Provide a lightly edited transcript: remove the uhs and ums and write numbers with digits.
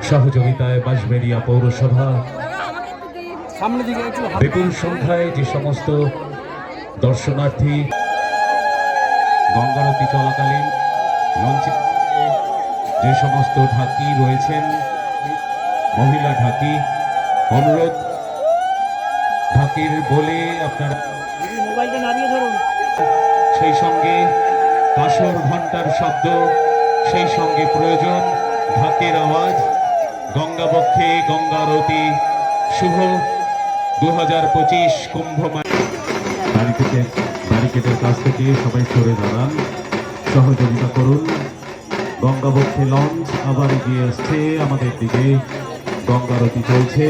সহযোগিতায় বাঁশবেড়িয়া পৌরসভা বিপুল সংখ্যায় যে সমস্ত দর্শনার্থী গঙ্গারতি চলাকালীন লঞ্চে যে সমস্ত ঢাকি রয়েছেন, মহিলা ঢাকি, অনুরোধ ঢাকির বলে আপনারা সেই সঙ্গে কাঁসর ঘণ্টার শব্দ, সেই সঙ্গে প্রয়োজন ঢাকের আওয়াজ। গঙ্গাবক্ষে গঙ্গারতি শুভ 2025 কুম্ভ ব্যারিকেডের কাছ থেকে সবাই সরে দাঁড়ান, সহযোগিতা করুন। গঙ্গাবক্ষে লঞ্চ আবার এগিয়ে আসছে আমাদের দিকে, গঙ্গারতি চলছে।